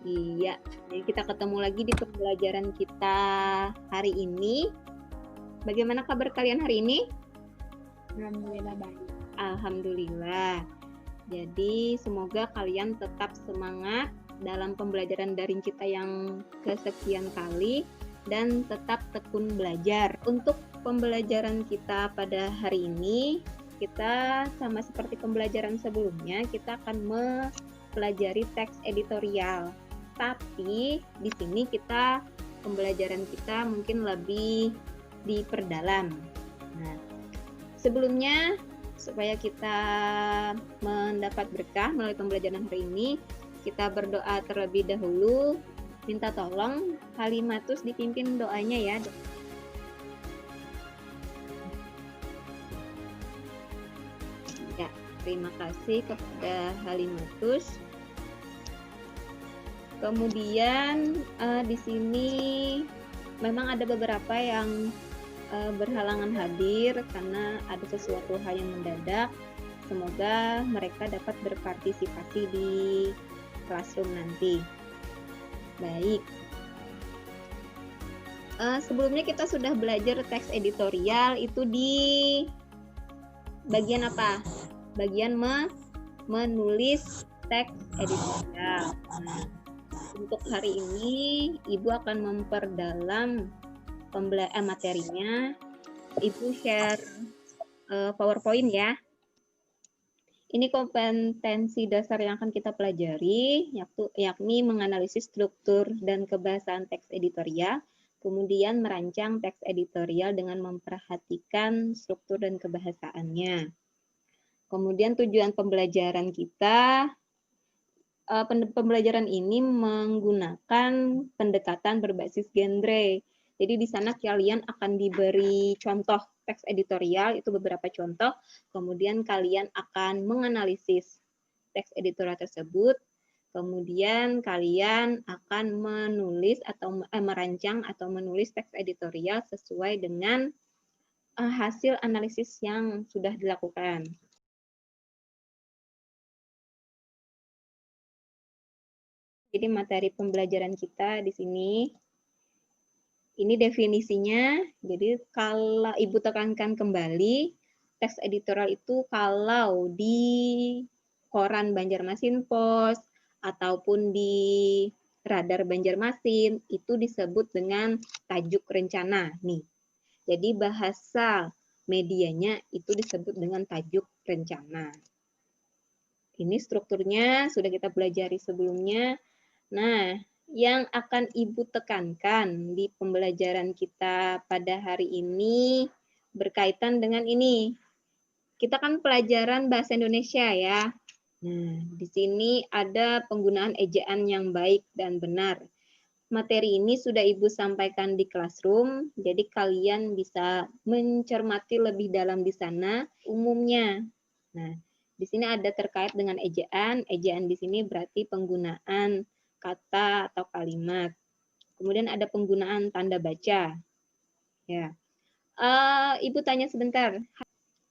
Iya, jadi kita ketemu lagi di pembelajaran kita hari ini. Bagaimana kabar kalian hari ini? Alhamdulillah baik. Alhamdulillah. Jadi semoga kalian tetap semangat dalam pembelajaran daring kita yang kesekian kali dan tetap tekun belajar. Untuk pembelajaran kita pada hari ini, kita sama seperti pembelajaran sebelumnya, kita akan mempelajari teks editorial. Tapi di sini pembelajaran kita mungkin lebih diperdalam. Nah, sebelumnya supaya kita mendapat berkah melalui pembelajaran hari ini, kita berdoa terlebih dahulu. Minta tolong Halimatus dipimpin doanya ya. Ya, terima kasih kepada Halimatus. Kemudian di sini memang ada beberapa yang berhalangan hadir karena ada sesuatu hal yang mendadak. Semoga mereka dapat berpartisipasi di classroom nanti. Baik. Sebelumnya kita sudah belajar teks editorial itu di bagian apa? Bagian menulis teks editorial. Nah, untuk hari ini Ibu akan memperdalam materinya. Ibu share PowerPoint ya. Ini kompetensi dasar yang akan kita pelajari, yakni menganalisis struktur dan kebahasaan teks editorial, kemudian merancang teks editorial dengan memperhatikan struktur dan kebahasaannya. Kemudian tujuan pembelajaran kita, pembelajaran ini menggunakan pendekatan berbasis genre. Jadi di sana kalian akan diberi contoh teks editorial, itu beberapa contoh, kemudian kalian akan menganalisis teks editorial tersebut, kemudian kalian akan menulis atau merancang atau menulis teks editorial sesuai dengan hasil analisis yang sudah dilakukan. Jadi materi pembelajaran kita di sini, ini definisinya. Jadi kalau Ibu tekankan kembali, teks editorial itu kalau di koran Banjarmasin Post ataupun di radar Banjarmasin itu disebut dengan tajuk rencana nih. Jadi bahasa medianya itu disebut dengan tajuk rencana. Ini strukturnya sudah kita pelajari sebelumnya. Nah, yang akan Ibu tekankan di pembelajaran kita pada hari ini berkaitan dengan ini. Kita kan pelajaran bahasa Indonesia ya. Nah, di sini ada penggunaan ejaan yang baik dan benar. Materi ini sudah Ibu sampaikan di classroom, jadi kalian bisa mencermati lebih dalam di sana umumnya. Nah, di sini ada terkait dengan ejaan. Ejaan di sini berarti penggunaan kata atau kalimat. Kemudian ada penggunaan tanda baca. Ya. Ibu tanya sebentar,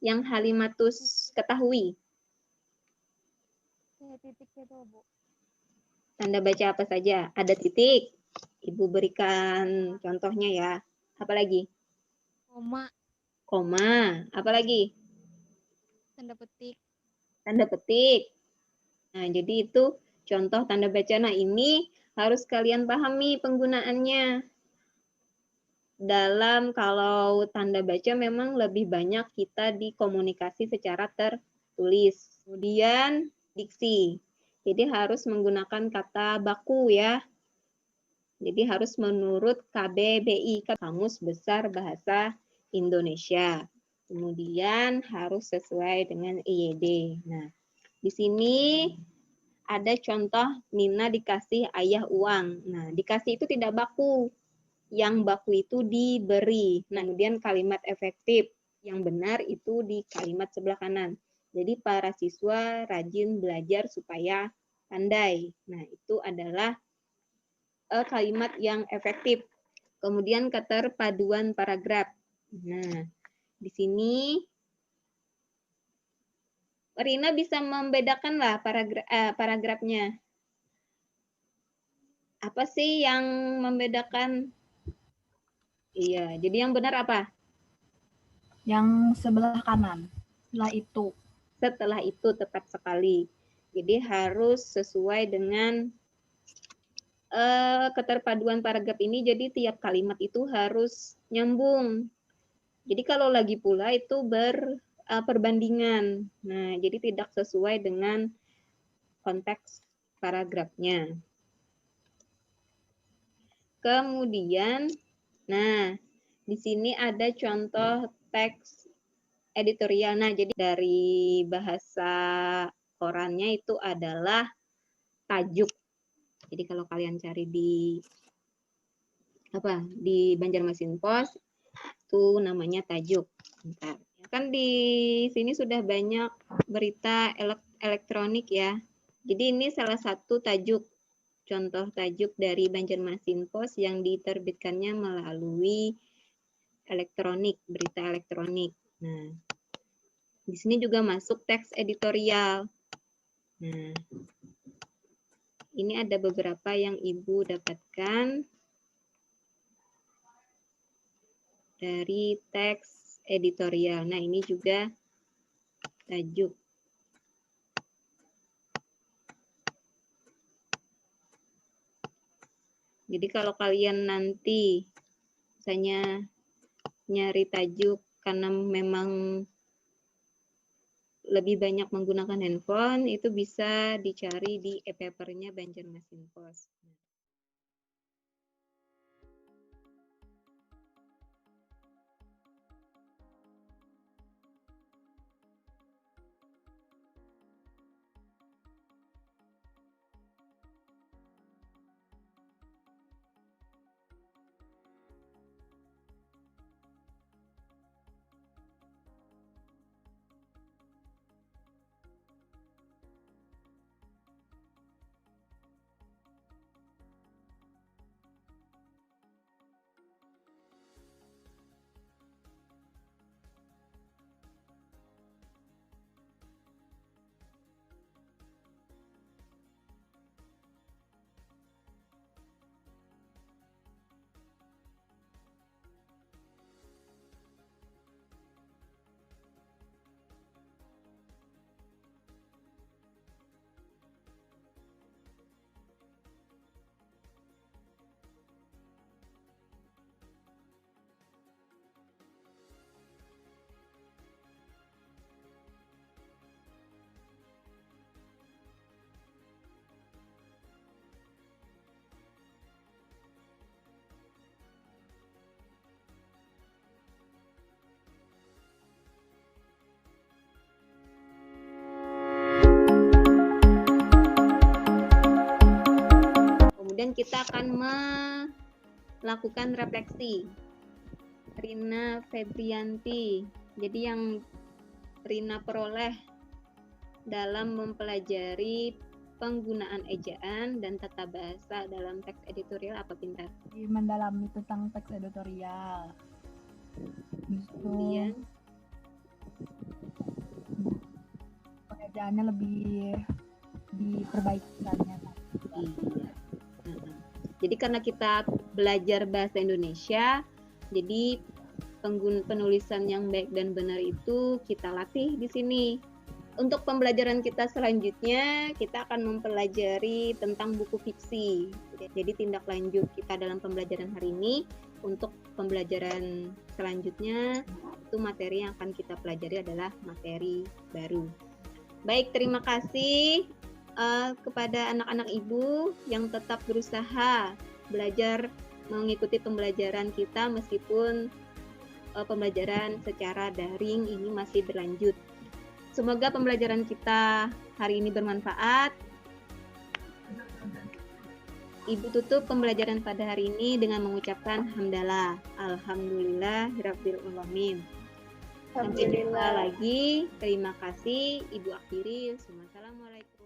yang Halimatus ketahui. Titik itu, Bu. Tanda baca apa saja? Ada titik. Ibu berikan contohnya ya. Apa lagi? Koma. Koma. Apa lagi? Tanda petik. Tanda petik. Nah, jadi itu contoh tanda baca. Nah, ini harus kalian pahami penggunaannya. Kalau tanda baca memang lebih banyak kita di komunikasi secara tertulis. Kemudian diksi. Jadi harus menggunakan kata baku ya. Jadi harus menurut KBBI, Kamus Besar Bahasa Indonesia. Kemudian harus sesuai dengan IYD. Nah, di sini ada contoh Nina dikasih ayah uang. Nah, dikasih itu tidak baku. Yang baku itu diberi. Nah, kemudian kalimat efektif. Yang benar itu di kalimat sebelah kanan. Jadi para siswa rajin belajar supaya pandai. Nah, itu adalah kalimat yang efektif. Kemudian keterpaduan paragraf. Nah, di sini Rina bisa membedakan lah paragrafnya. Apa sih yang membedakan? Iya, jadi yang benar apa? Yang sebelah kanan. Setelah itu tepat sekali. Jadi harus sesuai dengan keterpaduan paragraf ini. Jadi tiap kalimat itu harus nyambung. Jadi kalau lagi pula itu perbandingan. Nah, jadi tidak sesuai dengan konteks paragrafnya. Kemudian, nah, di sini ada contoh teks editorial. Nah, jadi dari bahasa korannya itu adalah tajuk. Jadi kalau kalian cari di Banjarmasin Post itu namanya tajuk. Bentar. Kan di sini sudah banyak berita elektronik ya. Jadi ini salah satu tajuk, contoh tajuk dari Banjarmasin Post yang diterbitkannya melalui elektronik, berita elektronik. Nah, di sini juga masuk teks editorial. Nah, ini ada beberapa yang Ibu dapatkan dari teks editorial. Nah, ini juga tajuk. Jadi kalau kalian nanti misalnya nyari tajuk karena memang lebih banyak menggunakan handphone, itu bisa dicari di e-papernya Banjarmasin Post. Kemudian kita akan melakukan refleksi. Rina Febrianti. Jadi yang Rina peroleh dalam mempelajari penggunaan ejaan dan tata bahasa dalam teks editorial apa, Pintar? Mendalami tentang teks editorial. Kemudian pengerjaannya lebih diperbaiki misalnya. Iya. Jadi karena kita belajar bahasa Indonesia, jadi penulisan yang baik dan benar itu kita latih di sini. Untuk pembelajaran kita selanjutnya, kita akan mempelajari tentang buku fiksi. Jadi tindak lanjut kita dalam pembelajaran hari ini, untuk pembelajaran selanjutnya, itu materi yang akan kita pelajari adalah materi baru. Baik, terima kasih kepada anak-anak Ibu yang tetap berusaha belajar mengikuti pembelajaran kita meskipun pembelajaran secara daring ini masih berlanjut. Semoga pembelajaran kita hari ini bermanfaat. Ibu tutup pembelajaran pada hari ini dengan mengucapkan hamdalah. Alhamdulillahirabbil alamin. Sampai jumpa lagi. Terima kasih. Ibu akhiri. Wassalamualaikum.